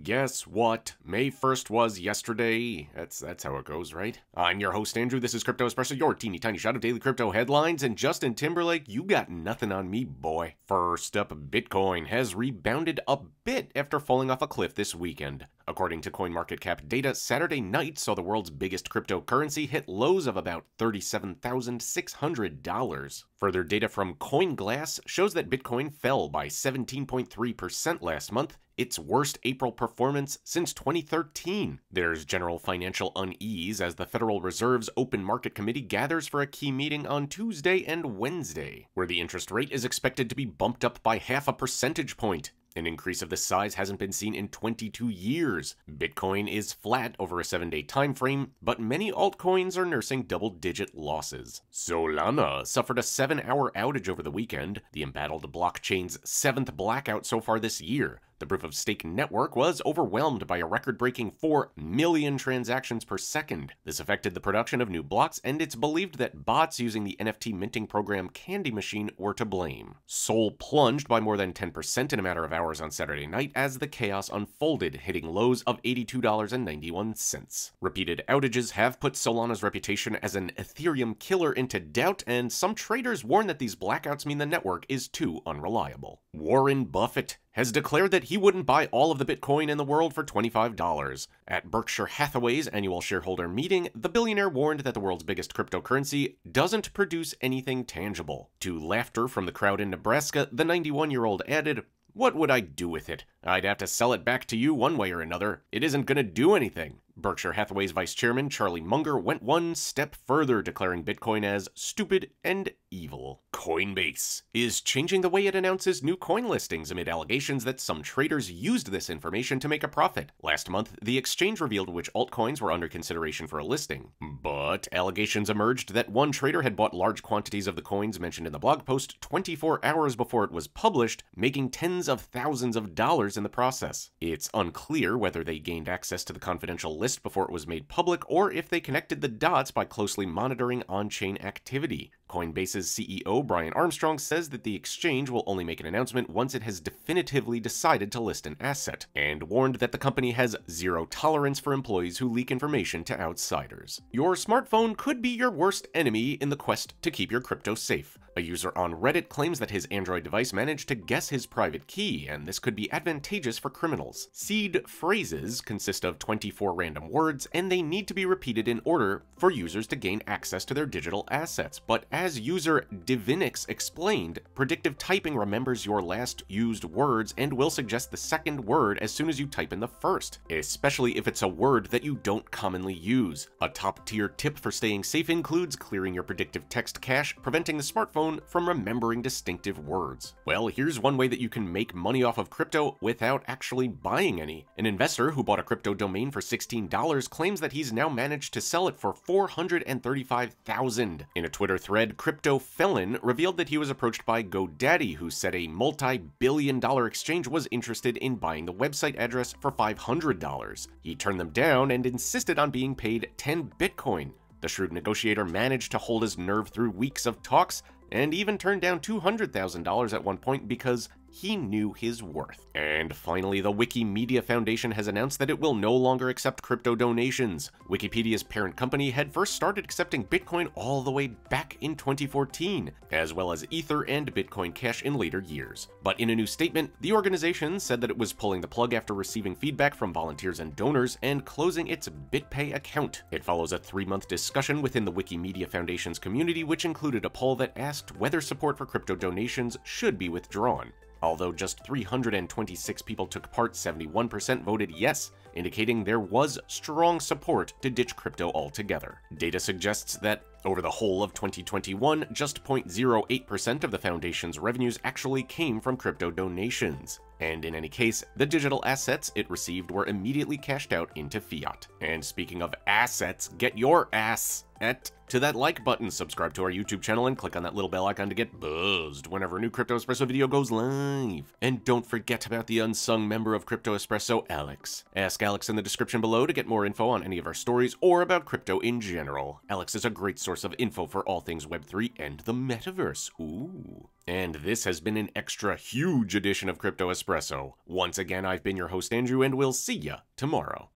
Guess what? May 1st was yesterday. That's how it goes, right? I'm your host, Andrew. This is Crypto Espresso, your teeny tiny shot of daily crypto headlines. And Justin Timberlake, you got nothing on me, boy. First up, Bitcoin has rebounded a bit after falling off a cliff this weekend. According to CoinMarketCap data, Saturday night saw the world's biggest cryptocurrency hit lows of about $37,600. Further data from Coinglass shows that Bitcoin fell by 17.3% last month, its worst April performance since 2013. There's general financial unease as the Federal Reserve's Open Market Committee gathers for a key meeting on Tuesday and Wednesday, where the interest rate is expected to be bumped up by half a percentage point. An increase of this size hasn't been seen in 22 years. Bitcoin is flat over a 7-day time frame, but many altcoins are nursing double-digit losses. Solana suffered a 7-hour outage over the weekend, the embattled blockchain's 7th blackout so far this year. The proof-of-stake network was overwhelmed by a record-breaking 4 million transactions per second. This affected the production of new blocks, and it's believed that bots using the NFT minting program Candy Machine were to blame. Sol plunged by more than 10% in a matter of hours on Saturday night as the chaos unfolded, hitting lows of $82.91. Repeated outages have put Solana's reputation as an Ethereum killer into doubt, and some traders warn that these blackouts mean the network is too unreliable. Warren Buffett has declared that he wouldn't buy all of the Bitcoin in the world for $25. At Berkshire Hathaway's annual shareholder meeting, the billionaire warned that the world's biggest cryptocurrency doesn't produce anything tangible. To laughter from the crowd in Nebraska, the 91-year-old added, "What would I do with it? I'd have to sell it back to you one way or another. It isn't gonna do anything." Berkshire Hathaway's vice chairman, Charlie Munger, went one step further, declaring Bitcoin as stupid and evil. Coinbase is changing the way it announces new coin listings amid allegations that some traders used this information to make a profit. Last month, the exchange revealed which altcoins were under consideration for a listing. But allegations emerged that one trader had bought large quantities of the coins mentioned in the blog post 24 hours before it was published, making tens of thousands of dollars in the process. It's unclear whether they gained access to the confidential list before it was made public, or if they connected the dots by closely monitoring on-chain activity. Coinbase's CEO Brian Armstrong says that the exchange will only make an announcement once it has definitively decided to list an asset, and warned that the company has zero tolerance for employees who leak information to outsiders. Your smartphone could be your worst enemy in the quest to keep your crypto safe. A user on Reddit claims that his Android device managed to guess his private key, and this could be advantageous for criminals. Seed phrases consist of 24 random words, and they need to be repeated in order for users to gain access to their digital assets. But as user Divinix explained, predictive typing remembers your last used words and will suggest the second word as soon as you type in the first, especially if it's a word that you don't commonly use. A top-tier tip for staying safe includes clearing your predictive text cache, preventing the smartphone from remembering distinctive words. Well, here's one way that you can make money off of crypto without actually buying any. An investor who bought a crypto domain for $16 claims that he's now managed to sell it for $435,000. In a Twitter thread, Crypto Felon revealed that he was approached by GoDaddy, who said a multi-billion-dollar exchange was interested in buying the website address for $500. He turned them down and insisted on being paid 10 Bitcoin. The shrewd negotiator managed to hold his nerve through weeks of talks, and even turned down $200,000 at one point because he knew his worth. And finally, the Wikimedia Foundation has announced that it will no longer accept crypto donations. Wikipedia's parent company had first started accepting Bitcoin all the way back in 2014, as well as Ether and Bitcoin Cash in later years. But in a new statement, the organization said that it was pulling the plug after receiving feedback from volunteers and donors and closing its BitPay account. It follows a 3-month discussion within the Wikimedia Foundation's community, which included a poll that asked whether support for crypto donations should be withdrawn. Although just 326 people took part, 71% voted yes, indicating there was strong support to ditch crypto altogether. Data suggests that over the whole of 2021, just 0.08% of the foundation's revenues actually came from crypto donations. And in any case, the digital assets it received were immediately cashed out into fiat. And speaking of assets, get your ass to that like button, subscribe to our YouTube channel, and click on that little bell icon to get buzzed whenever a new Crypto Espresso video goes live. And don't forget about the unsung member of Crypto Espresso, Alex. Ask Alex in the description below to get more info on any of our stories or about crypto in general. Alex is a great source of info for all things Web3 and the metaverse. Ooh. And this has been an extra huge edition of Crypto Espresso. Once again, I've been your host, Andrew, and we'll see ya tomorrow.